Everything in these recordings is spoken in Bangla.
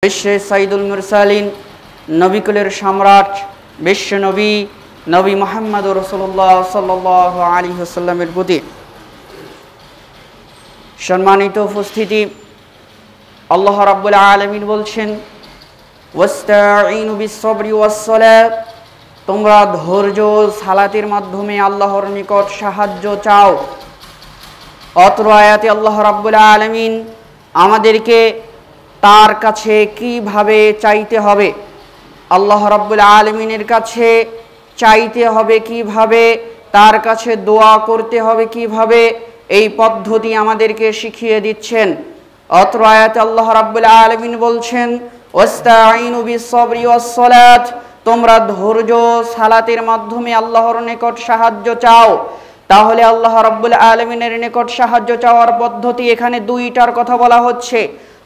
বিশ্বের সাইদুল মুরসালিন নবিকুলের সম্রাট বিশ্ব নবী নবী মুহাম্মদ রাসূলুল্লাহ সাল্লাল্লাহু আলাইহি ওয়াসাল্লামের প্রতি সম্মানিত উপস্থিতি, আল্লাহ রাব্বুল আলামিন বলছেন, ওয়াস্তাঈনু বিস-সাবরি ওয়াস-সালাত, তোমরা ধৈর্য সালাতের মাধ্যমে আল্লাহর নিকট সাহায্য চাও। অত্র আয়াতে আল্লাহ রাব্বুল আলামিন আমাদেরকে তার কাছে কিভাবে চাইতে হবে, আল্লাহ রাব্বুল আলামিনের কাছে চাইতে হবে কিভাবে, তার কাছে দোয়া করতে হবে কিভাবে, এই পদ্ধতি আমাদেরকে শিখিয়ে দিচ্ছেন। অত্র আয়াতে আল্লাহ রাব্বুল আলামিন বলছেন, ওয়াস্তাঈনু বিস-সাবরি ওয়াস-সালাত, তোমরা ধৈর্য সালাতের মাধ্যমে আল্লাহর নিকট সাহায্য চাও। তাহলে আল্লাহ রাব্বুল আলামিনের নিকট সাহায্য চাওয়ার পদ্ধতি এখানে দুইটার কথা বলা হচ্ছে।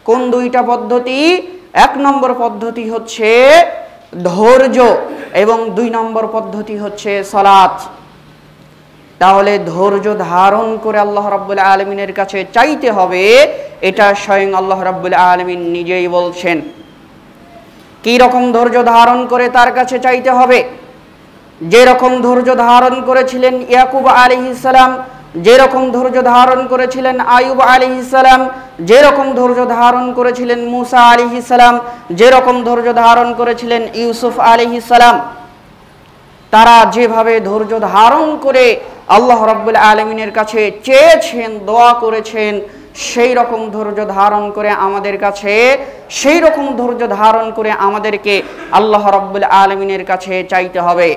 কোন দুইটা পদ্ধতি? এক নম্বর পদ্ধতি হচ্ছে ধৈর্য এবং দুই নম্বর পদ্ধতি হচ্ছে সালাত। তাহলে ধৈর্য ধারণ করে আল্লাহ রাব্বুল আলামিনের কাছে চাইতে হবে, এটা স্বয়ং আল্লাহ রাব্বুল আলামিন নিজেই বলছেন। কি রকম ধৈর্য ধারণ করে তার কাছে চাইতে হবে? যেরকম ধৈর্য ধারণ করেছিলেন ইয়াকুব আলাইহিস সালাম, যেরকম ধৈর্য ধারণ করেছিলেন আইয়ুব আলাইহিস সালাম, যেরকম ধৈর্য ধারণ করেছিলেন মুসা আলাইহিস সালাম, যেরকম ধৈর্য ধারণ করেছিলেন ইউসুফ আলাইহিস সালাম, তারা যেভাবে ধৈর্য ধারণ করে আল্লাহ রাব্বুল আলামিনের কাছে চেয়েছেন, দোয়া করেছেন, সেই রকম ধৈর্য ধারণ করে আমাদের কাছে, সেই রকম ধৈর্য ধারণ করে আমাদেরকে আল্লাহ রাব্বুল আলামিনের কাছে চাইতে হবে।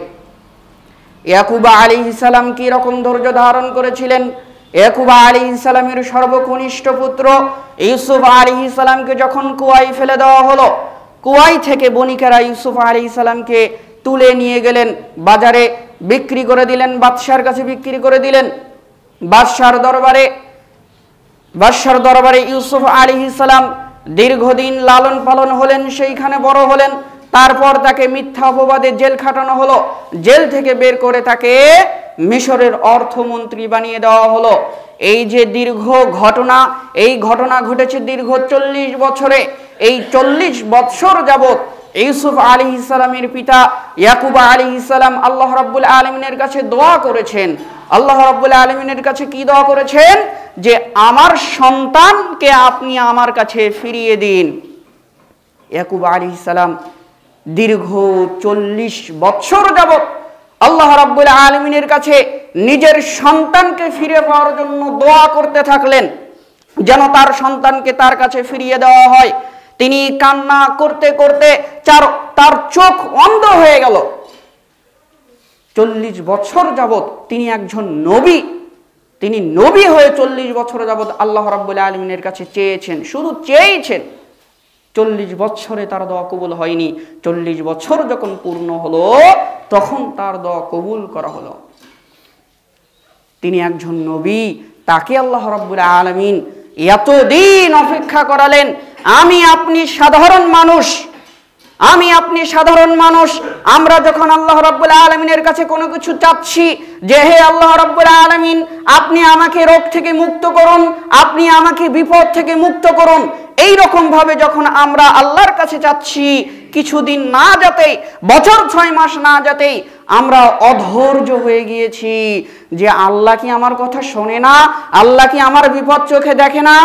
ইয়াকুব আলাইহিস সালাম কি রকম ধৈর্য ধারণ করেছিলেন? ইয়াকুব আলাইহিস সালামের সর্বকনিষ্ঠ পুত্র ইউসুফ আলাইহিস সালামকে যখন কুয়ায় ফেলে দেওয়া হলো, কুয়ায় থেকে বণিকেরা ইউসুফ আলাইহিস সালামকে তুলে নিয়ে গেলেন, বাজারে বিক্রি করে দিলেন, বাদশার কাছে বিক্রি করে দিলেন। বাদশার দরবারে ইউসুফ আলাইহিস সালাম দীর্ঘদিন লালন পালন হলেন, সেইখানে বড় হলেন। তারপর তাকে মিথ্যা অপবাদে জেল খাটানো হলো, জেল থেকে বের করে তাকে মিশরের অর্থমন্ত্রী বানিয়ে দেওয়া হলো। এই যে দীর্ঘ ঘটনা, এই ঘটনা ঘটেছে দীর্ঘ 40 বছরে। এই 40 বছর যাবত ইউসুফ আলাইহিস সালামের পিতা ইয়াকুব আলাইহিস সালাম আল্লাহ রাব্বুল আলামিনের কাছে দোয়া করেছেন। আল্লাহ রাব্বুল আলামিনের কাছে কি দোয়া করেছেন? যে আমার সন্তানকে আপনি আমার কাছে ফিরিয়ে দিন। ইয়াকুব আলাইহিস সালাম দীর্ঘ 40 বছর যাবত আল্লাহ রাব্বুল আলামিনের কাছে নিজের সন্তানকে ফিরে পাওয়ার জন্য দোয়া করতে থাকলেন, যেন তার সন্তানকে তার কাছে ফিরিয়ে দেওয়া হয়। তিনি কান্না করতে করতে তার চোখ অন্ধ হয়ে গেল। 40 বছর যাবত তিনি একজন নবী, তিনি নবী হয়ে 40 বছর যাবত আল্লাহ রাব্বুল আলামিনের কাছে চেয়েছেন, শুধু চেয়েছেন। 40 বছরে তার দোয়া কবুল হয়নি। 40 বছর যখন পূর্ণ হলো, তখন তার দোয়া কবুল করা হলো। তিনি একজন নবী, তাকে আল্লাহ রাব্বুল আলামিন এতদিন অপেক্ষা করালেন। আমি আপনি সাধারণ মানুষ, আমরা যখন আল্লাহ রাব্বুল আলামিনের কাছে কোনো কিছু চাচ্ছি, যে হে আল্লাহ রাব্বুল আলামিন, আপনি আমাকে রোগ থেকে মুক্ত করুন, আপনি আমাকে বিপদ থেকে মুক্ত করুন, এই রকম ভাবে যখন আমরা আল্লাহর কাছে চাচ্ছি, কিছুদিন না যেতেই, বছর 6 মাস না যেতেই আমরা অধৈর্য হয়ে গিয়েছি যে আল্লাহ কি আমার কথা শোনে না, আল্লাহ কি আমার বিপদ চোখে দেখে না,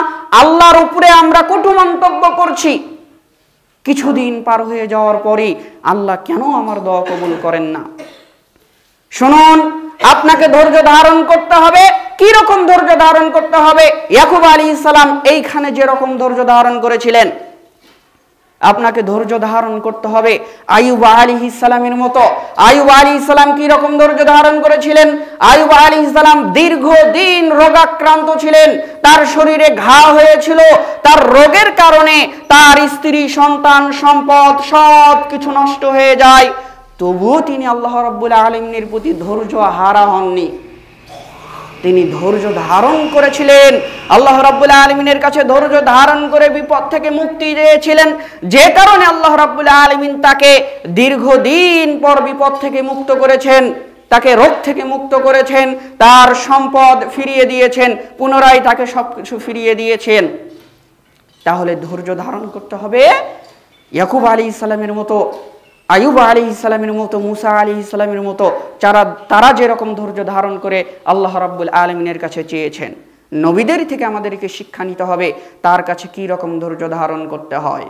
আল্লাহর উপরে আমরা কটু মন্তব্য করছি। কিছুদিন পার হয়ে যাওয়ার পরে আল্লাহ কেন আমার দোয়া কবুল করেন না? শুনুন, আপনাকে ধৈর্য ধারণ করতে হবে। কি রকম ধৈর্য ধারণ করতে হবে? ইয়াকুব আলাইহিস সালাম এইখানে যে রকম ধৈর্য ধারণ করেছিলেন, আপনাকে ধৈর্য ধারণ করতে হবে আইয়ুব আলাইহিস সালামের মতো। আইয়ুব আলাইহিস সালাম কি রকম ধৈর্য ধারণ করেছিলেন? আইয়ুব আলাইহিস সালাম দীর্ঘদিন রোগাক্রান্ত ছিলেন, তার শরীরে ঘা হয়েছিল, তার রোগের কারণে তার স্ত্রী, সন্তান, সম্পদ সব কিছু নষ্ট হয়ে যায়। তবুও তিনি আল্লাহ রাব্বুল আলামিনের প্রতি ধৈর্য হারা হননি, তিনি ধৈর্য ধারণ করেছিলেন। আল্লাহ রাব্বুল আলামিনের কাছে ধৈর্য ধারণ করে বিপদ থেকে মুক্তি চেয়েছিলেন, যে কারণে আল্লাহ রাব্বুল আলামিন তাকে দীর্ঘদিন পর বিপদ থেকে মুক্ত করেছেন, তাকে রোগ থেকে মুক্ত করেছেন, তার সম্পদ ফিরিয়ে দিয়েছেন, পুনরায় তাকে সবকিছু ফিরিয়ে দিয়েছেন। তাহলে ধৈর্য ধারণ করতে হবে ইয়াকুব আলাইহিস সালামের মতো, আইয়ুব আলাইহিস সালামের মতো, মুসা আলাইহিস সালামের মতো তারা যেরকম ধৈর্য ধারণ করে আল্লাহ রাব্বুল আলামিনের কাছে চেয়েছেন, নবীদের থেকে আমাদেরকে শিক্ষা নিতে হবে তার কাছে কি রকম ধৈর্য ধারণ করতে হয়।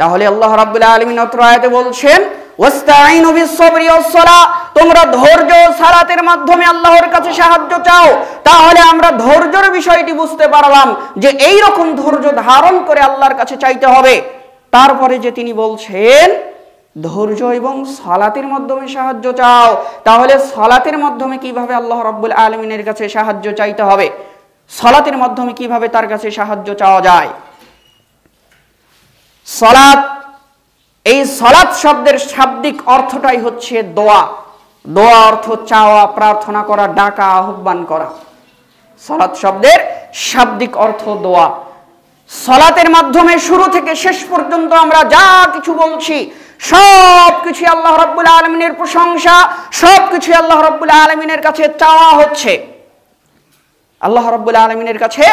তাহলে আল্লাহ রাব্বুল আলামিন অত্র আয়াতে বলছেন ওয়াস্তাঈনু বিস-সাবরি ওয়াস-সালাহ, তোমরা ধৈর্য সালাতের মাধ্যমে আল্লাহর কাছে সাহায্য চাও। তাহলে আমরা ধৈর্যের বিষয়টি বুঝতে পারলাম যে এই রকম ধৈর্য ধারণ করে আল্লাহর কাছে চাইতে হবে। তারপরে যে তিনি বলছেন ধৈর্য এবং সালাতের মাধ্যমে সাহায্য চাও, তাহলে সালাতের মাধ্যমে কিভাবে আল্লাহ রাব্বুল আলামিনের কাছে সাহায্য চাইতে হবে, সালাতের মাধ্যমে কিভাবে তার কাছে সাহায্য চাওয়া যায়। সালাত, এই সালাত শব্দের শাব্দিক অর্থটাই হচ্ছে দোয়া। দোয়া অর্থ চাওয়া, প্রার্থনা করা, ডাকা, আহ্বান করা। সালাত শব্দের শাব্দিক অর্থ দোয়া। সালাতের মাধ্যমে শুরু থেকে শেষ পর্যন্ত আমরা যা কিছু বলছি সব কিছু আল্লাহ রাব্বুল আলামিনের প্রশংসা, সব কিছু আল্লাহ রাব্বুল আলামিনের কাছে চাওয়া হচ্ছে। আল্লাহ রাব্বুল আলামিনের কাছে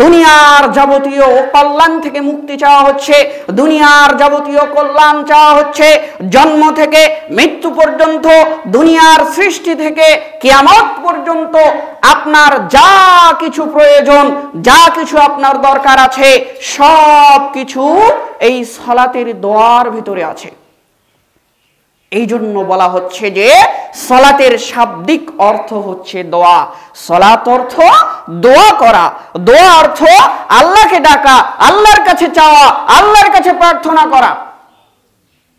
দুনিয়ার যাবতীয় কল্যাণ থেকে মুক্তি চাওয়া হচ্ছে, দুনিয়ার যাবতীয় কল্যাণ চাওয়া হচ্ছে, জন্ম থেকে মৃত্যু পর্যন্ত, দুনিয়ার সৃষ্টি থেকে কিয়ামত পর্যন্ত আপনার যা কিছু প্রয়োজন, যা কিছু আপনার দরকার আছে সব কিছু এই সালাতের দোয়ার ভিতরে আছে। এই জন্য বলা হচ্ছে যে সালাতের শাব্দিক অর্থ হচ্ছে দোয়া। সালাত অর্থ দোয়া করা, দোয়া অর্থ আল্লাহকে ডাকা, আল্লাহর কাছে চাওয়া, আল্লাহর কাছে প্রার্থনা করা,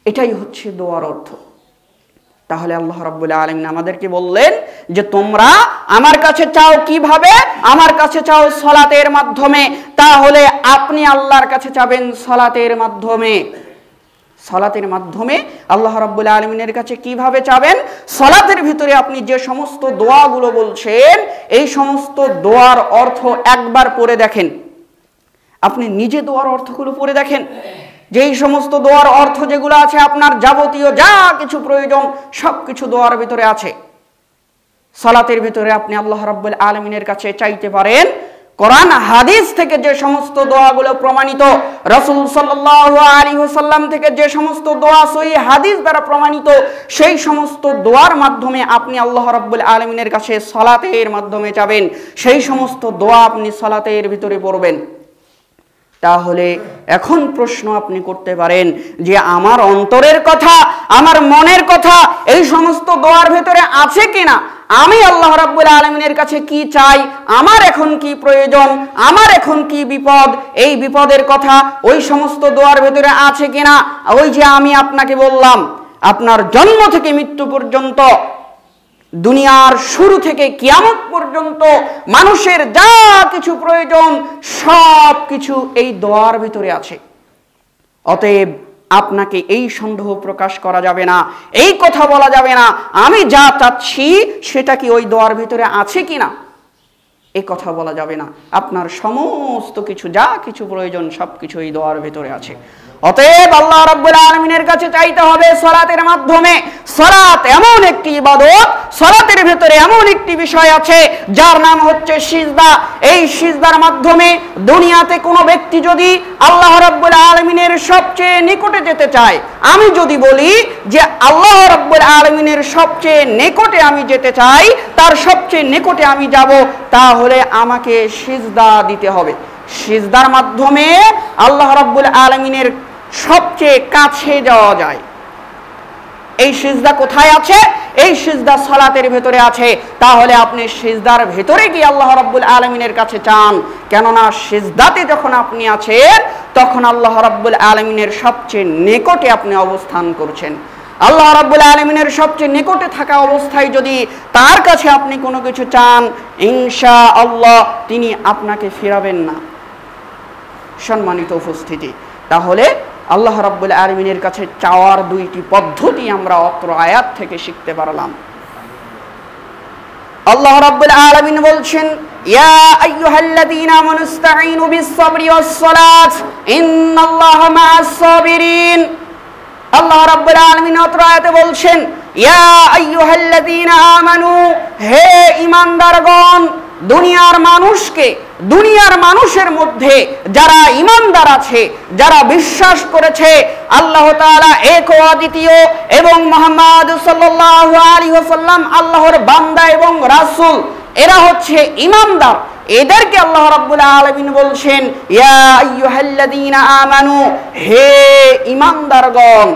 এটাই হচ্ছে দোয়ার অর্থ। তাহলে আল্লাহ রাব্বুল আলামিন আমাদেরকে বললেন যে তোমরা আমার কাছে চাও কিভাবে? আমার কাছে চাও সালাতের মাধ্যমে। তাহলে আপনি আল্লাহর কাছে চাবেন সালাতের মাধ্যমে। সালাতের মাধ্যমে আল্লাহ রাব্বুল আলামিনের কাছে কিভাবে চাবেন? সালাতের ভিতরে আপনি যে সমস্ত দোয়াগুলো বলছেন এই সমস্ত দোয়ার অর্থ একবার পড়ে দেখেন। আপনি নিজে দোয়ার অর্থগুলো পড়ে দেখেন, যেই সমস্ত দোয়ার অর্থ যেগুলো আছে আপনার যাবতীয় যা কিছু প্রয়োজন সব কিছু দোয়ার ভিতরে আছে। সালাতের ভিতরে আপনি আল্লাহ রাব্বুল আলামিনের কাছে চাইতে পারেন কোরআন হাদিস থেকে যে সমস্ত দোয়াগুলো প্রমাণিত, রাসূল সাল্লাল্লাহু আলাইহি ওয়াসাল্লাম থেকে যে সমস্ত দোয়া সহিহ হাদিস দ্বারা প্রমাণিত, সেই সমস্ত দোয়ার মাধ্যমে আপনি আল্লাহ রাব্বুল আলামিনের কাছে সালাতের মাধ্যমে চাবেন। সেই সমস্ত দোয়া আপনি সালাতের ভিতরে পড়বেন। তাহলে এখন প্রশ্ন আপনি করতে পারেন যে আমার অন্তরের কথা, আমার মনের কথা এই সমস্ত দোয়ার ভিতরে আছে কিনা? আমি আল্লাহ রাব্বুল আলামিনের কাছে কি চাই, আমার এখন কি প্রয়োজন, আমার এখন কি বিপদ, এই বিপদের কথা ওই সমস্ত দোয়ার ভিতরে আছে কিনা? ওই যে আমি আপনাকে বললাম আপনার জন্ম থেকে মৃত্যু পর্যন্ত, দুনিয়ার শুরু থেকে কিয়ামত পর্যন্ত মানুষের যা কিছু প্রয়োজন সব কিছু এই দোয়ার ভিতরে আছে। অতএব আপনাকে এই সন্দেহ প্রকাশ করা যাবে না, এই কথা বলা যাবে না আমি যা চাচ্ছি সেটা কি ওই দোয়ার ভিতরে আছে কিনা, এই কথা বলা যাবে না। আপনার সমস্ত কিছু যা কিছু প্রয়োজন সব কিছু এই দোয়ার ভিতরে আছে। অতএব আল্লাহ রাব্বুল আলামিনের কাছে চাইতে হবে সালাতের মাধ্যমে। সালাত এমন একটি ইবাদত, সালাতের ভিতরে এমন একটি বিষয় আছে যার নাম হচ্ছে সিজদা। এই সিজদার মাধ্যমে দুনিয়াতে কোনো ব্যক্তি যদি আল্লাহ রাব্বুল আলামিনের সবচেয়ে নিকটে যেতে চায়, আমি যদি বলি যে আল্লাহ রাব্বুল আলামিনের সবচেয়ে নিকটে আমি যেতে চাই, তার সবচেয়ে নিকটে আমি যাব, তাহলে আমাকে সিজদা দিতে হবে। সিজদার মাধ্যমে আল্লাহ রাব্বুল আলামিনের সবচেয়ে কাছে যাওয়া যায়। এই সিজদা কোথায় আছে? এই সিজদা সালাতের ভেতরে আছে। তাহলে আপনি সিজদার ভেতরে গিয়ে আল্লাহ রাব্বুল আলামিনের কাছে চান, কেননা সিজদাতে যখন আপনি আছেন তখন আল্লাহ রাব্বুল আলামিনের সবচেয়ে নিকটে আপনি অবস্থান করছেন। আল্লাহ রাব্বুল আলামিনের সবচেয়ে নিকটে থাকা অবস্থায় যদি তার কাছে আপনি কোনো কিছু চান, ইনশাআল্লাহ তিনি আপনাকে ফিরাবেন না। সম্মানিত উপস্থিতি, তাহলে আল্লাহ রাব্বুল আলামিনের কাছে চাওয়ার দুইটি পদ্ধতি আমরা অত্র আয়াত থেকে শিখতে পারলাম। আল্লাহ রাব্বুল আলামিন বলছেন, ইয়া আইয়ুহাল্লাযীনা আমানু ইসতাঈনু বিস-সাবরি ওয়াস-সালাত ইন্নাল্লাহা মা'আস সাবিরিন। আল্লাহ রাব্বুল আলামিন অত্র আয়াতে বলছেন, ইয়া আইয়ুহাল্লাযীনা আমানু, হে ঈমানদারগণ, দুনিয়ার মানুষকে, দুনিয়ার মানুষের মধ্যে যারা ঈমানদার আছে, যারা বিশ্বাস করেছে আল্লাহ তাআলা এক ও অদ্বিতীয় এবং মুহাম্মদ সাল্লাল্লাহু আলাইহি ওয়াসাল্লাম আল্লাহর বান্দা এবং রাসূল, এরা হচ্ছে ঈমানদার। এদেরকে আল্লাহ রাব্বুল আলামিন বলছেন, ইয়া আইয়ুহাল্লাযীনা আমানু, হে ঈমানদারগণ।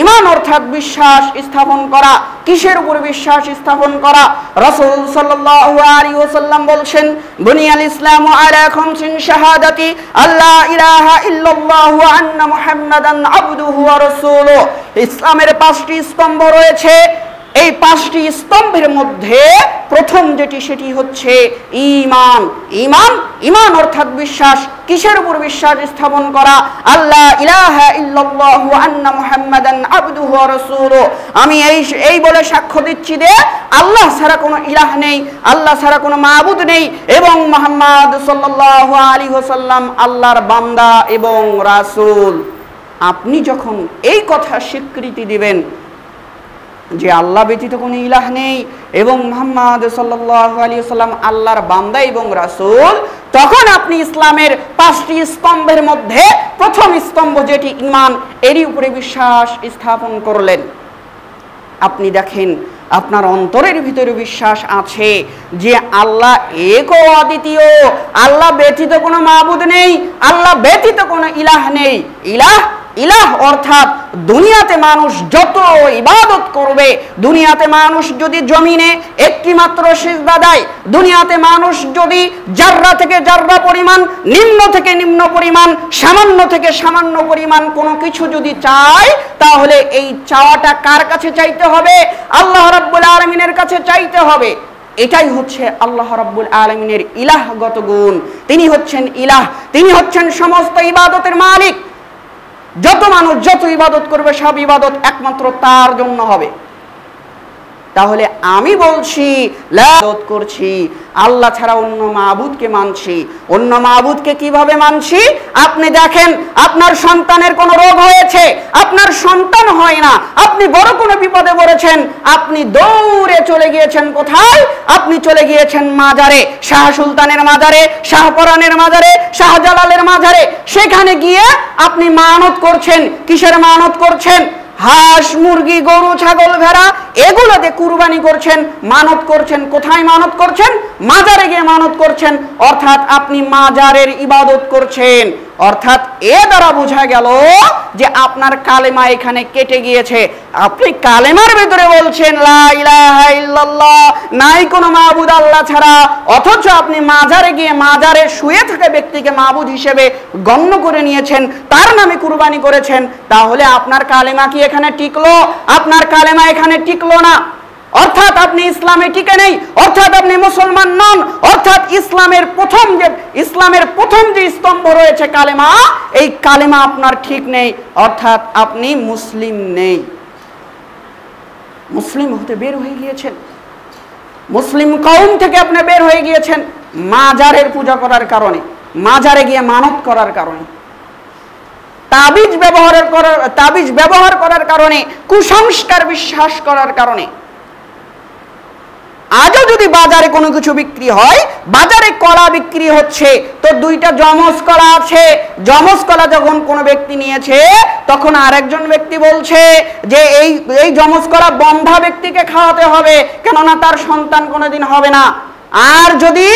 ঈমান অর্থাৎ বিশ্বাস স্থাপন করা। কিসের উপর বিশ্বাস স্থাপন করা? রাসূল সাল্লাল্লাহু আলাইহি ওয়াসাল্লাম বলছেন, বুনিয়াল ইসলামু আলা খামসিন শাহাদাতি আল্লা ইলাহা ইল্লাল্লাহু ওয়া আন্না মুহাম্মাদান আবদুহু ওয়া রাসূলুহু। ইসলামের 5টি স্তম্ভ রয়েছে। এই 5টি স্তম্ভের মধ্যে প্রথম যেটি, সেটি হচ্ছে ঈমান। ঈমান অর্থাৎ বিশ্বাস। কিসের উপর বিশ্বাস স্থাপন করা? আল্লাহ ইলাহা ইল্লাল্লাহু ওয়া আন্না মুহাম্মাদান আবদুহু ওয়া রাসূলুহু। আমি এই বলে সাক্ষ্য দিচ্ছি যে আল্লাহ ছাড়া কোনো ইলাহ নেই, আল্লাহ ছাড়া কোনো মাবুদ নেই, এবং মুহাম্মদ সাল্লাল্লাহু আলাইহি ওয়াসাল্লাম আল্লাহর বান্দা এবং রাসূল। আপনি যখন এই কথা স্বীকৃতি দিবেন যে আল্লাহ ব্যতীত কোনো ইলাহ নেই এবং মুহাম্মদ সাল্লাল্লাহু আলাইহি ওয়াসাল্লাম আল্লাহর বান্দা এবং রাসূল, তখন আপনি ইসলামের 5টি স্তম্ভের মধ্যে প্রথম স্তম্ভ যেটি ঈমান, এরই উপরে বিশ্বাস স্থাপন করলেন। আপনি দেখেন আপনার অন্তরের ভিতরে বিশ্বাস আছে যে আল্লাহ এক ও অদ্বিতীয়, আল্লাহ ব্যতীত কোনো মাবুদ নেই, আল্লাহ ব্যতীত কোনো ইলাহ নেই। ইলাহ অর্থাৎ দুনিয়াতে মানুষ যত ইবাদত করবে, দুনিয়াতে মানুষ যদি জমিনে একটি মাত্র সিজদা দেয়, দুনিয়াতে মানুষ যদি জাররা থেকে জাররা পরিমাণ, নিম্ন থেকে নিম্ন পরিমাণ, সামান্য থেকে সামান্য পরিমাণ কোনো কিছু যদি চায়, তাহলে এই চাওয়াটা কার কাছে চাইতে হবে? আল্লাহ রাব্বুল আলামিনের কাছে চাইতে হবে। এটাই হচ্ছে আল্লাহ রাব্বুল আলামিনের ইলাহগত গুণ। তিনি হচ্ছেন ইলাহ, তিনি হচ্ছেন সমস্ত ইবাদতের মালিক। যত মানুষ যত ইবাদত করবে, সব ইবাদত একমাত্র তার জন্য হবে। তাহলে আমি বলছি ইবাদত করছি, আল্লাহ ছাড়া অন্য মাবুদকে মানছি। অন্য মাবুদকে কিভাবে মানছি? আপনি দেখেন, আপনার সন্তানের কোনো রোগ হয়েছে, আপনার সন্তান হয় না, আপনি বড় কোনো বিপদে পড়েছেন, আপনি দৌড়ে চলে গিয়েছেন কোথায়? আপনি চলে গিয়েছেন মাজারে, শাহ সুলতানের মাজারে, শাহপরানের মাজারে, শাহজালালের মাজারে। সেখানে গিয়ে আপনি মানত করছেন। কিসের মানত করছেন? হাঁস, মুরগি, গরু, ছাগল, ভেড়া, এগুলোতে কুরবানি করছেন, মানত করছেন। কোথায় মানত করছেন? মাজারে গিয়ে মানত করছেন। অর্থাৎ আপনি মাজারের ইবাদত করছেন। অর্থাৎ এ দ্বারা বোঝা গেল যে আপনার কালেমা এখানে কেটে গিয়েছে। আপনি কালেমার ভিতরে বলছেন লা ইলাহা ইল্লাল্লাহ, নাই কোনো মাবুদ আল্লাহ ছাড়া, অথচ আপনি মাজারে গিয়ে মাজারে শুয়ে থাকা ব্যক্তিকে মাবুদ হিসেবে গণ্য করে নিয়েছেন, তার নামে কুরবানি করেছেন। তাহলে আপনার কালেমা কি এখানে টিকলো? আপনার কালেমা এখানে টিকলো না। অর্থাৎ আপনি ইসলামে টিকে নেই, অর্থাৎ আপনি মুসলমান নন, অর্থাৎ ইসলামের প্রথম যে স্তম্ভ রয়েছে কালেমা, এই কালেমা আপনার ঠিক নেই, অর্থাৎ আপনি মুসলিম নেই। মুসলিম হতে বের হয়ে গিয়েছেন, মুসলিম কওম থেকে আপনি বের হয়ে গিয়েছেন মাজারের পূজা করার কারণে, মাজারে গিয়ে মানত করার কারণে, তাবিজ ব্যবহার করার কারণে, কুসংস্কার বিশ্বাস করার কারণে। আজও যদি বাজারে কোনো কিছু বিক্রি হয়, বাজারে কলা বিক্রি হচ্ছে, তো 2টা যমজ কলা আছে, যমজ কলা যখন কোনো ব্যক্তি নিয়েছে, তখন আরেকজন ব্যক্তি বলছে যে এই যমজ কলা বন্ধা ব্যক্তিকে খাওয়াতে হবে, কেননা তার সন্তান কোনোদিন হবে না। আর যদি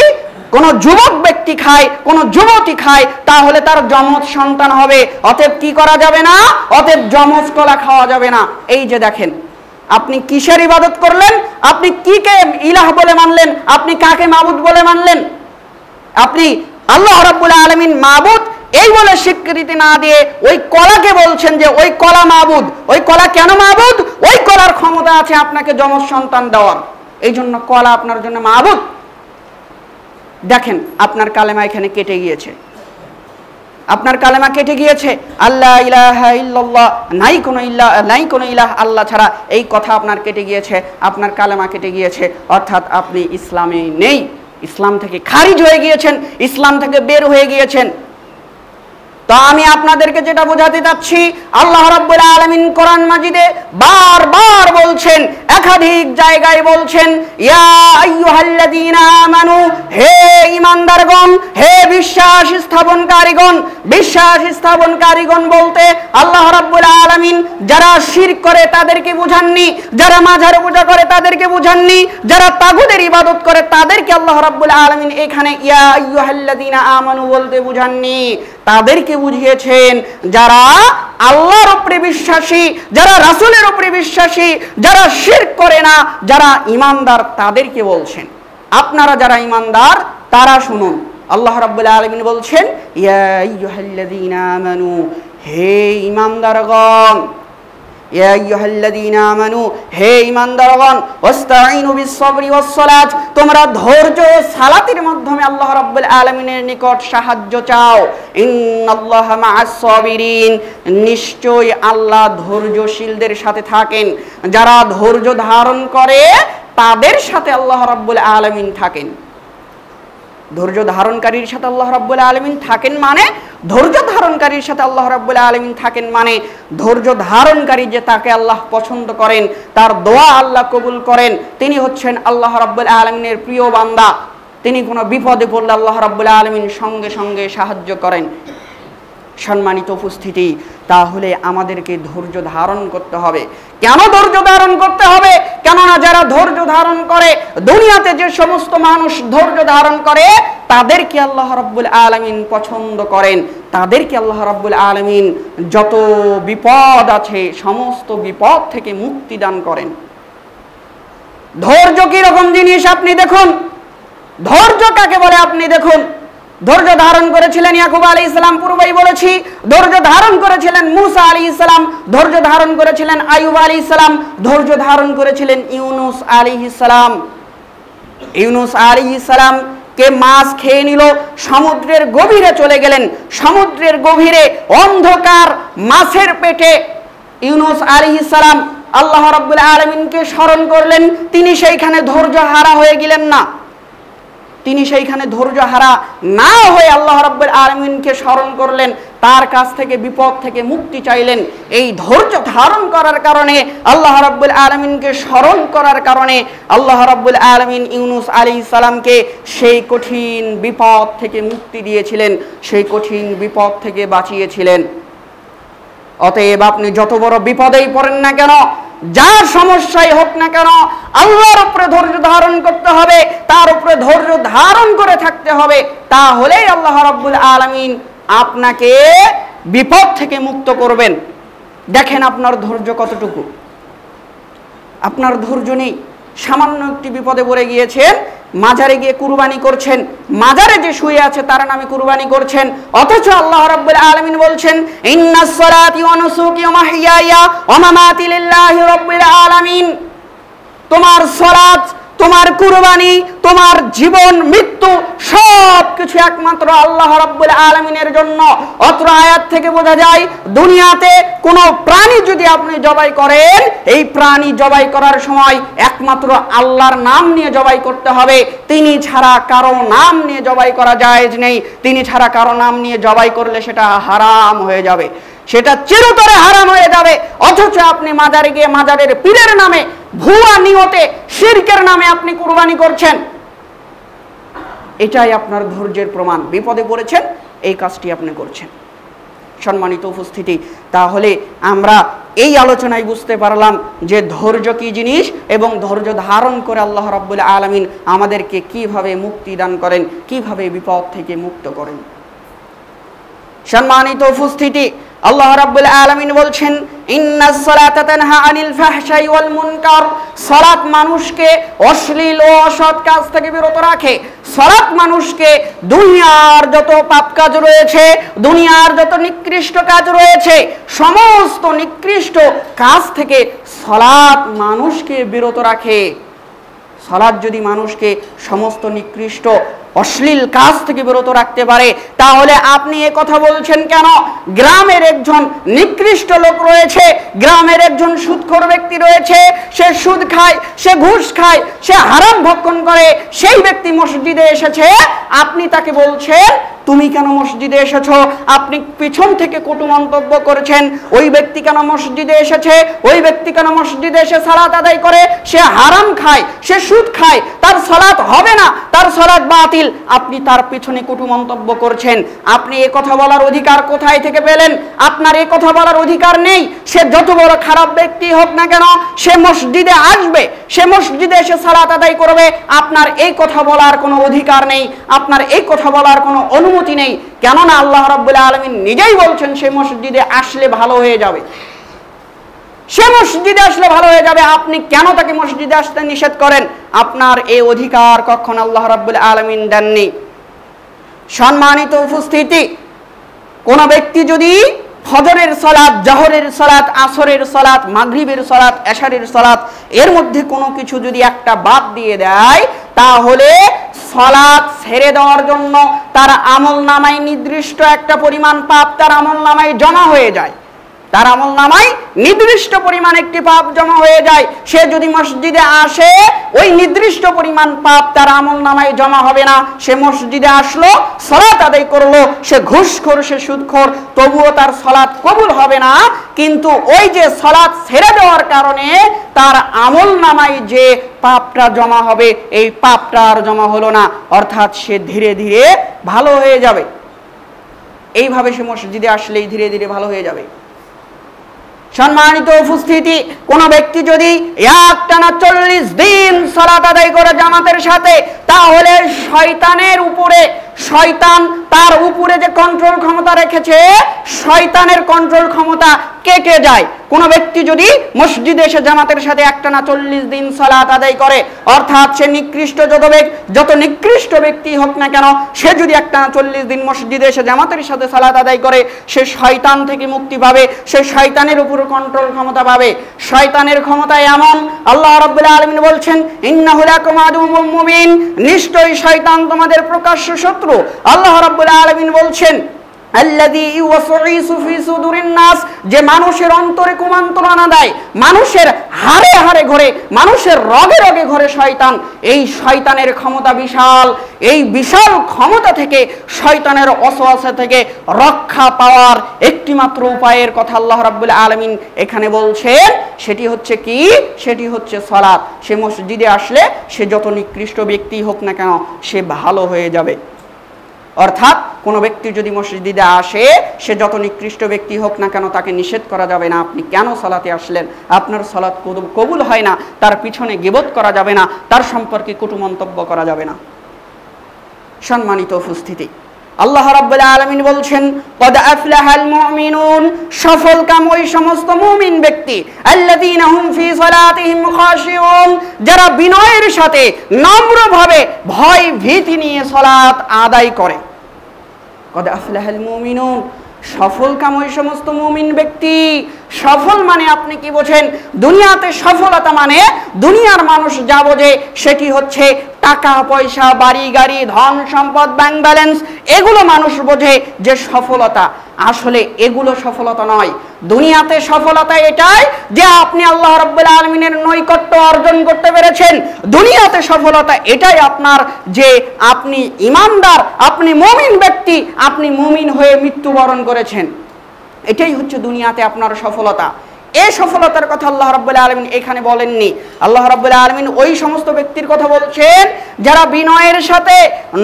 কোনো যুবক ব্যক্তি খায়, কোনো যুবতী খায়, তাহলে তার যমজ সন্তান হবে। অতএব কি করা যাবে না? অতএব যমজ কলা খাওয়া যাবে না। এই যে দেখেন, আপনি কিসের ইবাদত করলেন? আপনি কিকে ইলাহ বলে মানলেন? আপনি কাকে মাবুদ বলে মানলেন? আপনি আল্লাহ রাব্বুল আলামিন মাবুদ এই বলে স্বীকৃতি না দিয়ে ওই কলাকে বলছেন যে ওই কলা মাবুদ। ওই কলা কেন মাবুদ? ওই কলার ক্ষমতা আছে আপনাকে যমজ সন্তান দেওয়ার, এই জন্য কলা আপনার জন্য মাবুদ। দেখেন আপনার কালেমা এখানে কেটে গিয়েছে, আপনার কালেমা কেটে গিয়েছে। আল্লাহ ইলাহা ইল্লাল্লাহ, নাই কোনো ইলাহ আল্লাহ ছাড়া, এই কথা আপনার কেটে গিয়েছে, আপনার কালেমা কেটে গিয়েছে। অর্থাৎ আপনি ইসলামে নেই, ইসলাম থেকে খারিজ হয়ে গিয়েছেন, ইসলাম থেকে বের হয়ে গিয়েছেন। তো আমি আপনাদেরকে যেটা বোঝাতে চাচ্ছি, আল্লাহ রাব্বুল আলামিন কোরআন মাজিদে বারবার বলছেন, একাধিক জায়গায় বলছেন, ইয়া আইয়ুহাল্লাযীনা আমানু, হে ঈমানদারগণ, হে বিশ্বাস স্থাপনকারীগণ। বিশ্বাস স্থাপনকারীগণ বলতে আল্লাহ রাব্বুল আলামিন যারা শিরক করে তাদেরকে বুঝাননি, যারা মাজার পূজা করে তাদেরকে বুঝাননি, যারা তাগুতের ইবাদত করে তাদেরকে আল্লাহ রাব্বুল আলামিন এখানে ইয়া আইয়ুহাল্লাযীনা আমানু বলতে বুঝাননি। তাদেরকে বুঝিয়েছেন যারা আল্লাহর উপরে বিশ্বাসী, যারা রাসূলের উপরে বিশ্বাসী, যারা শিরক করে না, যারা ঈমানদার, তাদেরকে বলছেন। আপনারা যারা ঈমানদার তারা শুনুন, আল্লাহ রাব্বুল আলামিন বলছেন, ইয়া আইয়ুহাল্লাযীনা আমানু, হে ঈমানদারগণ, ইয়া আইয়ুহাল্লাযীনা আমানু, হে ঈমানদারগণ, ওয়াস্তাঈনু বিস-সাবরি ওয়াস-সালাত, তোমরা ধৈর্য ও সালাতের মাধ্যমে আল্লাহ রাব্বুল আলামিনের নিকট সাহায্য চাও। ইন্নাল্লাহা মা'আস-সাবিরিন, নিশ্চয়ই আল্লাহ ধৈর্যশীলদের সাথে থাকেন। যারা ধৈর্য ধারণ করে তাদের সাথে আল্লাহ রাব্বুল আলামিন থাকেন। ধৈর্য ধারণকারীর সাথে আল্লাহ রাব্বুল আলামিন থাকেন মানে, ধৈর্য ধারণকারীর সাথে আল্লাহ রাব্বুল আলামিন থাকেন মানে, ধৈর্য ধারণকারী যে তাকে আল্লাহ পছন্দ করেন, তার দোয়া আল্লাহ কবুল করেন, তিনি হচ্ছেন আল্লাহ রাব্বুল আলামিনের প্রিয় বান্দা। তিনি কোনো বিপদে পড়লে আল্লাহ রাব্বুল আলামিন সঙ্গে সঙ্গে সাহায্য করেন। সম্মানিত উপস্থিতি, তাহলে আমাদেরকে ধৈর্য ধারণ করতে হবে। কেন ধৈর্য ধারণ করতে হবে? কেননা যারা ধৈর্য ধারণ করে, দুনিয়াতে যে সমস্ত মানুষ ধৈর্য ধারণ করে তাদেরকে আল্লাহ রাব্বুল আলামিন পছন্দ করেন, তাদেরকে আল্লাহ রাব্বুল আলামিন যত বিপদ আছে সমস্ত বিপদ থেকে মুক্তি দান করেন। ধৈর্য কি রকম জিনিস আপনি দেখুন, ধৈর্য কাকে বলে আপনি দেখুন। ধৈর্য ধারণ করেছিলেন ইয়াকুব আলাইহিস সালাম, পূর্বেই বলেছি। ধৈর্য ধারণ করেছিলেন মুসা আলাইহিস সালাম, ধৈর্য ধারণ করেছিলেন আইয়ুব আলাইহিস সালাম, ধৈর্য ধারণ করেছিলেন ইউনুস আলাইহিস সালাম। ইউনুস আলাইহিস সালাম কে মাছ খেয়ে নিল, সমুদ্রের গভীরে চলে গেলেন। সমুদ্রের গভীরে অন্ধকার মাছের পেটে ইউনুস আলাইহিস সালাম আল্লাহ রাব্বুল আলামিনকে স্মরণ করলেন। তিনি সেইখানে ধৈর্য হারা হয়ে গেলেন না। তিনি সেইখানে ধৈর্য হারা না হয়ে আল্লাহ রাব্বুল আলামিনকে স্মরণ করলেন, তার কাছ থেকে বিপদ থেকে মুক্তি চাইলেন। এই ধৈর্য ধারণ করার কারণে, আল্লাহ রাব্বুল আলামিনকে স্মরণ করার কারণে আল্লাহ রাব্বুল আলামিন ইউনুস আলাইহিস সালামকে সেই কঠিন বিপদ থেকে মুক্তি দিয়েছিলেন, সেই কঠিন বিপদ থেকে বাঁচিয়েছিলেন। অতএব আপনি যত বড় বিপদেই পড়েন না কেন, যার সমস্যাই হোক না কেন, আল্লাহর উপরে ধৈর্য ধারণ করতে হবে, তার উপরে ধৈর্য ধারণ করে থাকতে হবে। তাহলেই আল্লাহ রাব্বুল আলামিন আপনাকে বিপদ থেকে মুক্ত করবেন। দেখেন আপনার ধৈর্য কতটুকু। আপনার ধৈর্য নেই, সামান্য একটি বিপদে পড়ে গিয়েছেন, মাজারে গিয়ে কুরবানি করছেন, মাজারে যে শুয়ে আছে তার নামে কুরবানি করছেন, অথচ আল্লাহ রাব্বুল আলামিন বলছেন, ইন্নাস সালাতি ওয়া নুসুকি ওয়া মাহইয়ায়া ওয়া মামাতি লিল্লাহি রাব্বিল আলামিন। তোমার সালাত, তোমার কুরবানি, তোমার জীবন মৃত্যু সব কিছু একমাত্র আল্লাহ রাব্বুল আলামিনের জন্য। অত্র আয়াত থেকে বোঝা যায়, দুনিয়াতে কোনো প্রাণী যদি আপনি জবাই করেন, এই প্রাণী জবাই করার সময় একমাত্র আল্লাহর নাম নিয়ে জবাই করতে হবে। তিনি ছাড়া কারো নাম নিয়ে জবাই করা জায়েজ নেই। তিনি ছাড়া কারো নাম নিয়ে জবাই করলে সেটা হারাম হয়ে যাবে, সেটা চিরতরে হারাম হয়ে যাবে। অথচ আপনি মাজারে গিয়ে মাজারের পীরের নামে, ভুয়া নিয়তে, শিরকের নামে আপনি কুরবানি করছেন। এটাই আপনার ধৈর্যের প্রমাণ। বিপদে পড়েছেন, এই কাজটি আপনি করছেন। সম্মানিত উপস্থিতি, তাহলে আমরা এই আলোচনায় বুঝতে পারলাম যে ধৈর্য কি জিনিস এবং ধৈর্য ধারণ করে আল্লাহ রাব্বুল আলামিন আমাদেরকে কিভাবে মুক্তি দান করেন, কিভাবে বিপদ থেকে মুক্ত করেন। সম্মানিত উপস্থিতি, আল্লাহ রাব্বুল আলামিন বলছেন, ইন্নাস সালাতা তানহা আনিল ফাহশাই ওয়াল মুনকার। সালাত মানুষকে অশ্লীল ও অসৎ কাজ থেকে বিরত রাখে। সালাত মানুষকে দুনিয়ার যত পাপ কাজ রয়েছে, দুনিয়ার যত নিকৃষ্ট কাজ রয়েছে, সমস্ত নিকৃষ্ট কাজ থেকে সালাত মানুষকে বিরত রাখে। সালাত যদি মানুষকে সমস্ত নিকৃষ্ট অশ্লীল কাজ থেকে বিরত রাখতে পারে, তাহলে আপনি এ কথা বলছেন কেন? গ্রামের একজন নিকৃষ্ট লোক রয়েছে, গ্রামের একজন সুদখোর ব্যক্তি রয়েছে, সে সুদ খায়, সে ঘুষ খায়, সে হারাম ভক্ষণ করে, সেই ব্যক্তি মসজিদে এসেছে, আপনি তাকে বলছেন তুমি কেন মসজিদে এসেছো? আপনি পিছন থেকে কটু মন্তব্য করেছেন। ওই ব্যক্তি কেন মসজিদে এসেছে? ওই ব্যক্তি কেন মসজিদে এসে সালাত আদায় করে? সে হারাম খায়, সে সুদ খায়, তার সালাত হবে না, তার সালাত বাতিল। আপনি তার পিছনে কটু মন্তব্য করছেন। আপনি এই কথা বলার অধিকার কোথায় থেকে পেলেন? আপনার এই কথা বলার অধিকার নেই। সে যত বড় খারাপ ব্যক্তি হোক না কেন, সে মসজিদে আসবে, সে মসজিদে এসে সালাত আদায় করবে। আপনার এই কথা বলার কোনো অধিকার নেই, আপনার এই কথা বলার কোনো অনুমতি নেই। কেননা আল্লাহ রাব্বুল আলামিন নিজেই বলছেন সে মসজিদে আসলে ভালো হয়ে যাবে, সে মসজিদে আসলে ভালো হয়ে যাবে। আপনি কেন তাকে মসজিদে আসতে নিষেধ করেন? আপনার এই অধিকার কখনো আল্লাহ রাব্বুল আলামিন দেননি। সম্মানিত উপস্থিতি, কোন ব্যক্তি যদি ফজরের সালাত, জোহরের সালাত, আসরের সালাত, মাগরিবের সালাত, এশারের সালাত এর মধ্যে কোনো কিছু যদি একটা বাদ দিয়ে দেয়, তাহলে সালাত ছেড়ে দেওয়ার জন্য তার আমলনামায় নির্দিষ্ট একটা পরিমাণ পাপ তার আমলনামায় জমা হয়ে যায়। তার আমলনামায় নির্দিষ্ট পরিমাণ একটি পাপ জমা হয়ে যায়। সে যদি মসজিদে আসে, ওই নির্দিষ্ট পরিমাণ পাপ তার আমলনামায় জমা হবে না। সে মসজিদে আসলো, সালাত আদায় করলো, সে ঘুষখোর, সে সুদখোর, তবুও তার সালাত কবুল হবে না। কিন্তু ওই যে সালাত ছেড়ে দেওয়ার কারণে তার আমলনামায় যে পাপটা জমা হবে, এই পাপটা আর জমা হলো না, অর্থাৎ সে ধীরে ধীরে ভালো হয়ে যাবে। এইভাবে সে মসজিদে আসলেই ধীরে ধীরে ভালো হয়ে যাবে। সম্মানিত উপস্থিতি, কোন ব্যক্তি যদি একটানা 40 দিন সালাত আদায় করে জামাতের সাথে, তাহলে শয়তানের উপরে, শয়তান তার উপরে যে কন্ট্রোল ক্ষমতা রেখেছে, শয়তানের কন্ট্রোল ক্ষমতা কেটে যায়। কোন ব্যক্তি যদি মসজিদে এসে জামাতের সাথে একটানা 40 দিন সালাত আদায় করে, অর্থাৎ সে নিকৃষ্ট যত নিকৃষ্ট ব্যক্তি হোক না কেন, সে যদি একটানা 40 দিন মসজিদে এসে জামাতের সাথে সালাত আদায় করে, সে শয়তান থেকে মুক্তি পাবে, সে শয়তানের উপর কন্ট্রোল ক্ষমতা পাবে। শয়তানের ক্ষমতা এমন, আল্লাহ রাব্বুল আলামিন বলছেন, ইন্নাহু লাকুম আদুউম মুবিন, নিশ্চয়ই শয়তান তোমাদের প্রকাশ্য শত্রু। আল্লাহ রাব্বুল আলামিন বলছেন, আল্লাযী ইউওয়াসউইসু ফি সুদুরিন নাস, যে মানুষের অন্তরে কুমন্ত্রণা দেয়, মানুষের হাড়ে হাড়ে ঘরে, মানুষের রগে রগে ঘরে শয়তান। এই শয়তানের ক্ষমতা বিশাল। এই বিশাল ক্ষমতা থেকে, শয়তানের ওয়াসওয়াসা থেকে রক্ষা পাওয়ার একটি মাত্র উপায়ের কথা আল্লাহ রাব্বুল আলামিন এখানে বলছেন। সেটি হচ্ছে কি? সেটি হচ্ছে সালাত। সে মসজিদে আসলে সে যত নিকৃষ্ট ব্যক্তি হোক না কেন, সে ভালো হয়ে যাবে। অর্থাৎ কোনো ব্যক্তি যদি মসজিদে আসে, সে যত নিকৃষ্ট ব্যক্তি হোক না কেন, তাকে নিষেধ করা যাবে না আপনি কেন সালাতে আসলেন, আপনার সালাত কবুল হয় না, তার পিছনে গীবত করা যাবে না, তার সম্পর্কে কটু মন্তব্য করা যাবে না। সম্মানিত উপস্থিতি, আল্লাহ রাব্বুল আলামিন বলছেন, ক্বাদ আফলাহাল মুমিনুন, সফলকাম ওই সমস্ত মুমিন ব্যক্তি, আল্লাযীনা হুম ফি সালাতিহিম খাশিউন, যারা বিনয়ের সাথে, নম্রভাবে, ভয় ভীতি নিয়ে সালাত আদায় করে। ক্বাদ আফলাহাল মুমিনুন, সফলকাম ওই সমস্ত মুমিন ব্যক্তি। সফল মানে আপনি কি বোঝেন? দুনিয়াতে সফলতা মানে দুনিয়ার মানুষ যা বোঝে সেটি হচ্ছে টাকা পয়সা, বাড়ি গাড়ি, ধন সম্পদ, ব্যাংক ব্যালেন্স, এগুলো মানুষ বোঝে যে সফলতা। আসলে এগুলো সফলতা নয়। দুনিয়াতে সফলতা এটাই যে আপনি আল্লাহ রাব্বুল আলামিনের নৈকট্য অর্জন করতে পেরেছেন। দুনিয়াতে সফলতা এটাই আপনার যে আপনি ঈমানদার, আপনি মুমিন ব্যক্তি, আপনি মুমিন হয়ে মৃত্যুবরণ করেছেন। এটাই হচ্ছে দুনিয়াতে আপনার সফলতা। এই সফলতার কথা আল্লাহ রাব্বুল আলামিন এখানে বলেননি। আল্লাহ রাব্বুল আলামিন ওই সমস্ত ব্যক্তির কথা বলছেন যারা বিনয়ের সাথে,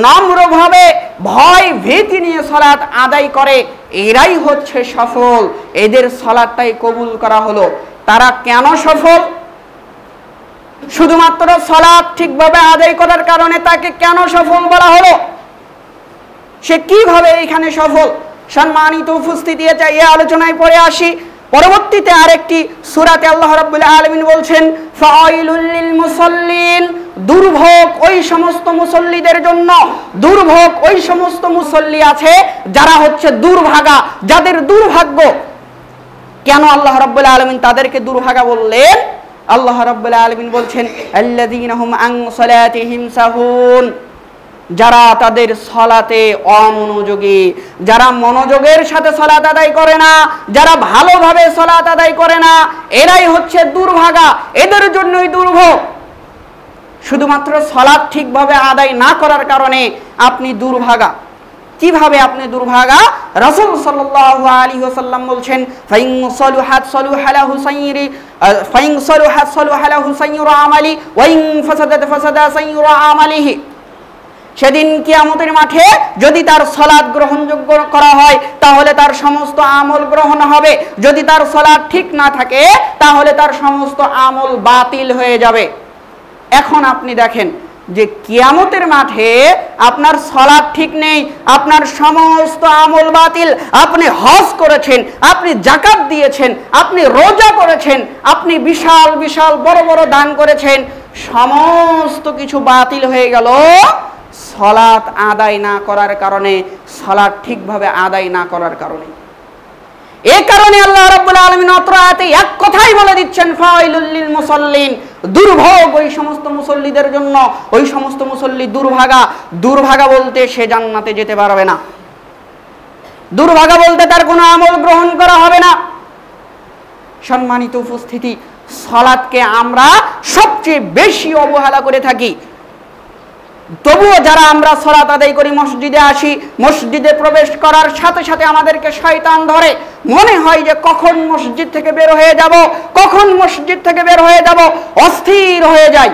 নম্রভাবে, ভয় ভীতি নিয়ে সালাত আদায় করে, এরাই হচ্ছে সফল। এদের সালাতটাই কবুল করা হলো। তারা কেন সফল? শুধুমাত্র সালাত ঠিকভাবে আদায় করার কারণে তাকে কেন সফল বলা হলো? সে কিভাবে এখানে সফল? সম্মানিত উপস্থিতি, এই আলোচনায় পরে আসি। পরবর্তীতে আরেকটি সূরাতে আল্লাহ রাব্বুল আলামিন বলছেন, ফাআইলুল লিল মুসাল্লিন, দুর্ভোগ ওই সমস্ত মুসল্লিদের জন্য। দুর্ভোগ ওই সমস্ত মুসল্লি আছে যারা হচ্ছে দুর্ভাগা, যাদের দুর্ভাগ্য। কেন আল্লাহ রাব্বুল আলামিন তাদেরকে দুর্ভাগা বললেন? আল্লাহ রাব্বুল আলামিন বলছেন, আল্লাযীনা হুম আন সালাতিহিম সাহুন, যারা তাদের সালাতে অমনোযোগী, যারা মনোযোগের সাথে সালাত আদায় করে না, যারা ভালোভাবে সালাত আদায় করে না, এরাই হচ্ছে দুর্ভাগা। এদের জন্যই দুর্ভোগ। শুধুমাত্র সালাত ঠিকভাবে আদায় না করার কারণে আপনি দুর্ভাগা। কিভাবে আপনি দুর্ভাগা? রাসূল সাল্লাল্লাহু আলাইহি ওয়াসাল্লাম বলছেন, ফাইন সালুহাত সালুহা লাহু সাইরি ফাইন সালুহাত সালুহা লাহু সাইয়্যুরু আমালি ওয়া ইন ফাসাদাত ফাসাদা সাইয়্যুরু আমালিহি। সেদিন কিয়ামতের মাঠে যদি তার সালাত গ্রহণযোগ্য করা হয় তাহলে তার সমস্ত আমল গ্রহণ হবে, যদি তার সালাত ঠিক না থাকে তাহলে তার সমস্ত আমল বাতিল হয়ে যাবে। এখন আপনি দেখেন যে কিয়ামতের মাঠে আপনার সালাত ঠিক নেই, আপনার সমস্ত আমল বাতিল। আপনি হজ করেছেন, আপনি যাকাত দিয়েছেন, আপনি রোজা করেছেন, আপনি বিশাল বিশাল বড় বড় দান করেছেন, সমস্ত কিছু বাতিল হয়ে গেল সালাত আদায় না করার কারণে, সালাত ঠিকভাবে আদায় না করার কারণে। এই কারণে আল্লাহ রাব্বুল আলামিন অত্র আয়াতে এক কথাই বলে দিচ্ছেন, ফাইলুল লিল মুসাল্লিন, দুর্ভোগ ওই সমস্ত মুসল্লিদের জন্য, ওই সমস্ত মুসল্লি দুর্ভাগা। দুর্ভাগা বলতে সে জান্নাতে যেতে পারবে না, দুর্ভাগা বলতে তার কোনো আমল গ্রহণ করা হবে না। সম্মানিত উপস্থিতি, সালাতকে আমরা সবচেয়ে বেশি অবহেলা করে থাকি। তবুও যারা আমরা সালাত আদায় করি, মসজিদে আসি, মসজিদে প্রবেশ করার সাথে সাথে আমাদেরকে শয়তান ধরে, মনে হয় যে কখন মসজিদ থেকে বের হয়ে যাব, কখন মসজিদ থেকে বের হয়ে যাব, অস্থির হয়ে যায়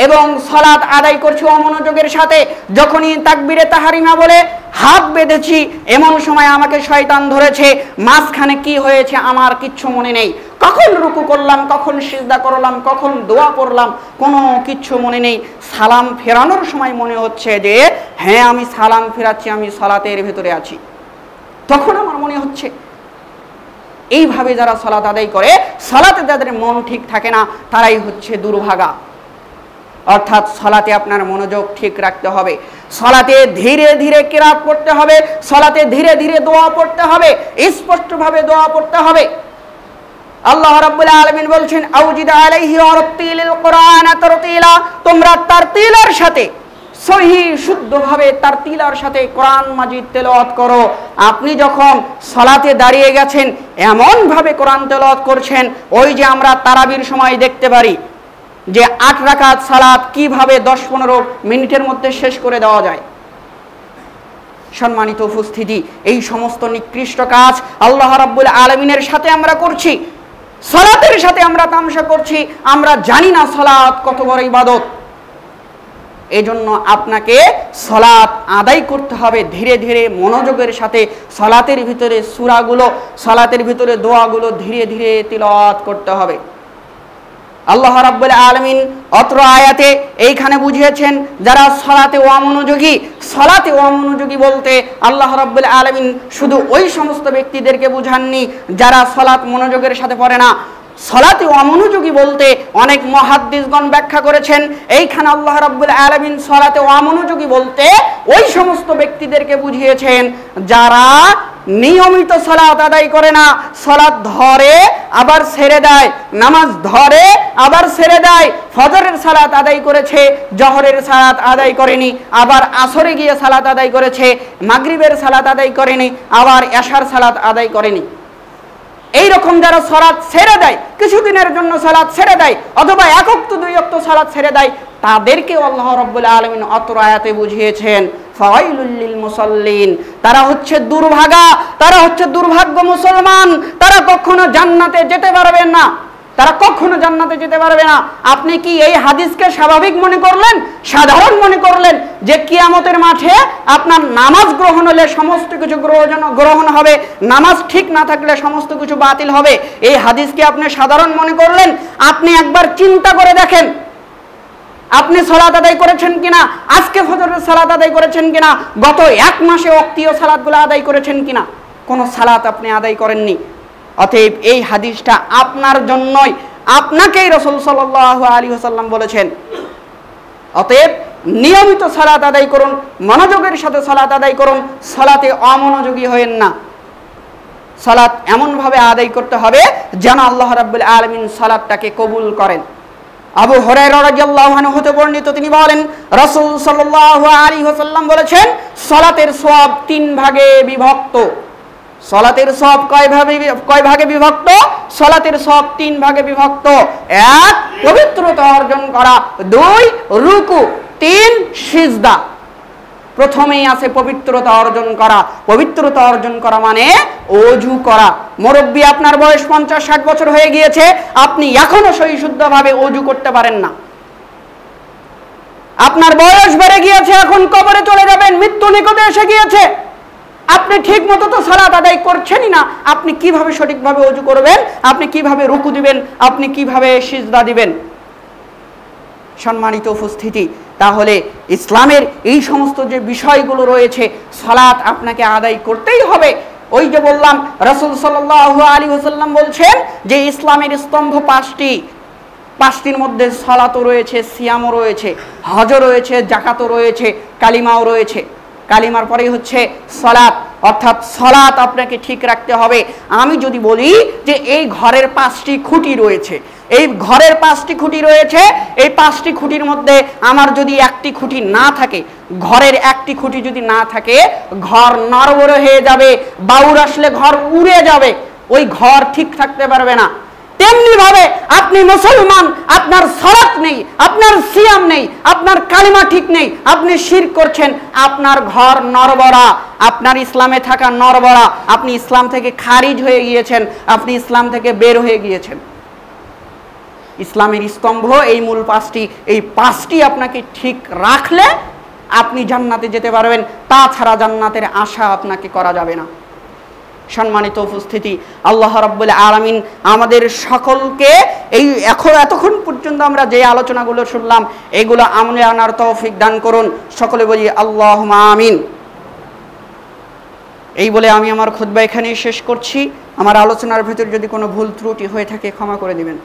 এবং সালাত আদায় করছি অমনোযোগের সাথে। যখনই তাকবীরে তাহরিমা বলে হাত বেঁধেছি, এমন সময় আমাকে শয়তান ধরেছে, মাঝখানে কি হয়েছে আমার কিচ্ছু মনে নেই, কখন রুকু করলাম, কখন সিজদা করলাম, কখন দোয়া পড়লাম, কোনো কিচ্ছু মনে নেই। সালাম ফেরানোর সময় মনে হচ্ছে যে হ্যাঁ আমি সালাম ফেরাচ্ছি, আমি সালাতের ভেতরে আছি, তখন আমার মনে হচ্ছে। এইভাবে যারা সালাত আদায় করে, সালাতে যাদের মন ঠিক থাকে না, তারাই হচ্ছে দুর্ভাগা। অর্থাৎ সালাতে আপনার মনোযোগ ঠিক রাখতে হবে, সালাতে ধীরে ধীরে কিরাত পড়তে হবে, সালাতে ধীরে ধীরে দোয়া পড়তে হবে, স্পষ্টভাবে দোয়া পড়তে হবে। আল্লাহ রাব্বুল আলামিন বলছেন, আউজিদ আলাইহি ওয়া রাত্তিলিল কুরআন তারতিলা, তোমরা তারতিলের সাথে, সহি শুদ্ধভাবে তারতিলার সাথে কোরআন মাজিদ তেলাওয়াত করো। আপনি যখন সালাতে দাঁড়িয়ে গেছেন, এমন ভাবে কোরআন তেলাওয়াত করছেন, ওই যে আমরা তারাবির সময় দেখতে পারি যে 8 রাকাত সালাত কিভাবে 10-15 মিনিটের মধ্যে শেষ করে দেওয়া যায়। সম্মানিত উপস্থিতি, এই সমস্ত নিকৃষ্ট কাজ আল্লাহ রাব্বুল আলামিনের সাথে আমরা করছি, সালাতের সাথে আমরা তামাশা করছি, আমরা জানি না সালাত কত বড় ইবাদত। এজন্য আপনাকে সালাত আদায় করতে হবে ধীরে ধীরে মনোযোগের সাথে। সালাতের ভিতরে সূরাগুলো, সালাতের ভিতরে দোয়াগুলো ধীরে ধীরে তিলাওয়াত করতে হবে। আল্লাহ রাব্বুল আলামিন অত্র আয়াতে এইখানে বুঝিয়েছেন যারা সালাতে অমনোযোগী। সালাতে অমনোযোগী বলতে আল্লাহ রাব্বুল আলামিন শুধু ওই সমস্ত ব্যক্তিদেরকে বুঝাননি যারা সালাত মনোযোগের সাথে পড়ে না। সালাতে অমনোযোগী বলতে অনেক মুহাদ্দিসগণ ব্যাখ্যা করেছেন, এইখানে আল্লাহ রাব্বুল আলামিন সালাতে অমনোযোগী বলতে ওই সমস্ত ব্যক্তিদেরকে বুঝিয়েছেন যারা নিয়মিত সালাত আদায় করে না, সালাত ধরে আবার ছেড়ে দেয়, নামাজ ধরে আবার ছেড়ে দেয়। ফজরের সালাত আদায় করেছে, জহরের সালাত আদায় করেনি, আবার আসরে গিয়ে সালাত আদায় করেছে, মাগরিবের সালাত আদায় করেনি, আবার এশার সালাত আদায় করেনি। এই রকম যারা সালাত ছেড়ে দেয়, কিছুদিনের জন্য সালাত ছেড়ে দেয়, অথবা এক ওয়াক্ত দুই ওয়াক্ত সালাত ছেড়ে দেয়, তাদেরকে আল্লাহ রাব্বুল আলামিন অত্র আয়াতে বুঝিয়েছেন ফাওয়াইলুল লিল মুসাল্লিন, তারা হচ্ছে দুর্ভাগা, তারা হচ্ছে দুর্ভাগ্য মুসলমান, তারা কখনো জান্নাতে যেতে পারবেন না, তারা কখনো জান্নাতে যেতে পারবে না। আপনি কি এই হাদিসকে স্বাভাবিক মনে করলেন, সাধারণ মনে করলেন যে কিয়ামতের মাঠে আপনার নামাজ গ্রহণ হলে সমস্ত কিছু গ্রহণ হবে, নামাজ ঠিক না থাকলে সমস্ত কিছু বাতিল হবে? এই হাদিসকে আপনি সাধারণ মনে করলেন? আপনি একবার চিন্তা করে দেখেন, আপনি সালাত আদায় করেছেন কিনা, আজকে ফজরের সালাত আদায় করেছেন কিনা, গত 1 মাসে ওয়াক্তীয় সালাতগুলো আদায় করেছেন কিনা? কোনো সালাত আপনি আদায় করেননি। অতএব এই হাদিসটা আপনার জন্যই, আপনাকেই রাসূল সাল্লাল্লাহু আলাইহি ওয়াসাল্লাম বলেছেন। অতএব নিয়মিত সালাত আদায় করুন, মনোযোগের সাথে সালাত আদায় করুন, সালাতে অমনোযোগী হয়েন না। সালাত এমনভাবে আদায় করতে হবে যেন আল্লাহ রাব্বুল আলামিন সালাতটাকে কবুল করেন। আবু হুরায়রা রাদিয়াল্লাহু আনহু হতে বর্ণিত, তিনি বলেন রাসূল সাল্লাল্লাহু আলাইহি ওয়াসাল্লাম বলেছেন, সালাতের সওয়াব 3 ভাগে বিভক্ত। সালাতের সওয়াব কয় ভাগে বিভক্ত? সালাতের সওয়াব 3 ভাগে বিভক্ত। 1 পবিত্রতা অর্জন করা, 2 রুকু, 3 সিজদা। প্রথমেই আছে পবিত্রতা অর্জন করা। পবিত্রতা অর্জন করা মানে ওযু করা। মুরব্বী, আপনার বয়স 50-60 বছর হয়ে গিয়েছে, আপনি এখনো সহিশুদ্ধভাবে ওযু করতে পারেন না। আপনার বয়স বেড়ে গিয়েছে, এখন কবরে চলে যাবেন, মৃত্যু নিকটে এসে গিয়েছে, আপনি ঠিক মতো তো সালাত আদায় করছেনই না। আপনি কিভাবে সঠিকভাবে ওযু করবেন? আপনি কিভাবে রুকু দিবেন? আপনি কিভাবে সিজদা দিবেন? সম্মানিত উপস্থিতি, তাহলে ইসলামের এই সমস্ত যে বিষয়গুলো রয়েছে, সালাত আপনাকে আদায় করতেই হবে। ওই যে বললাম, রাসূল সাল্লাল্লাহু আলাইহি ওয়াসাল্লাম বলছেন যে ইসলামের স্তম্ভ 5টি, 5টির মধ্যে সালাতও রয়েছে, সিয়ামও রয়েছে, হজও রয়েছে, জাকাতও রয়েছে, কালিমাও রয়েছে। কালিমার পরেই হচ্ছে সালাত, অর্থাৎ সালাত আপনাকে ঠিক রাখতে হবে। আমি যদি বলি যে এই ঘরের 5টি খুঁটি রয়েছে, এই ঘরের 5টি খুঁটি রয়েছে, এই 5টি খুঁটির মধ্যে আমার যদি একটি খুঁটি না থাকে, ঘরের একটি খুঁটি যদি না থাকে, ঘর নড়বড়ে হয়ে যাবে, বাউর আসলে ঘর উড়ে যাবে, ওই ঘর ঠিক থাকতে পারবে না। তেমনি ভাবে আপনি মুসলমান, আপনার সালাত নেই, আপনার সিয়াম নেই, আপনার কালিমা ঠিক নেই, আপনি শিরক করছেন, আপনার ঘর নড়বড়া, আপনার ইসলামে থাকা নড়বড়া, আপনি ইসলাম থেকে খারিজ হয়ে গিয়েছেন, আপনি ইসলাম থেকে বের হয়ে গিয়েছেন। ইসলামের স্তম্ভ এই মূল 5টি, এই 5টি আপনাকে ঠিক রাখলে আপনি জান্নাতে যেতে পারবেন, তাছাড়া জান্নাতের আশা আপনাকে করা যাবে না। সম্মানিত উপস্থিতি, আল্লাহ রাব্বুল আলামিন আমাদের সকলকে এই এতক্ষণ পর্যন্ত আমরা যে আলোচনাগুলো শুনলাম, এগুলো আমলে আনার তৌফিক দান করুন। সকলে বলি আল্লাহুম্মা আমিন। এই বলে আমি আমার খুতবা এখানেই শেষ করছি। আমার আলোচনার ভিতর যদি কোনো ভুল ত্রুটি হয়ে থাকে ক্ষমা করে দিবেন।